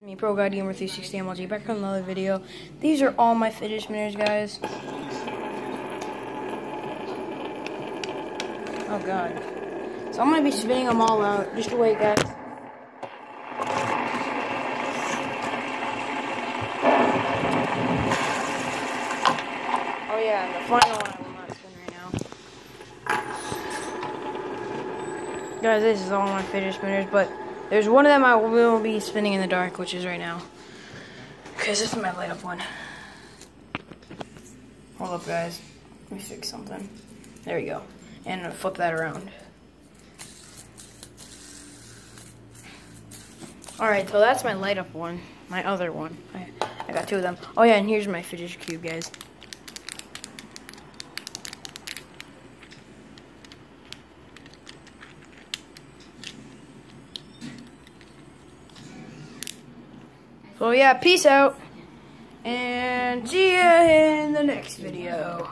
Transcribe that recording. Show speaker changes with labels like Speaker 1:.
Speaker 1: Me, Pro God Gamer 360 MLG, back on another video. These are all my fidget spinners, guys. Oh god. So I'm gonna be spinning them all out. Just wait, guys. Oh yeah, the final one I will not spin right now. Guys, this is all my fidget spinners, but there's one of them I will be spinning in the dark, which is right now. Because this is my light up one. Hold up, guys. Let me fix something. There we go. And flip that around. Alright, so that's my light up one. My other one. I got two of them. Oh yeah, and here's my fidget cube, guys. So yeah, peace out, and see ya in the next video.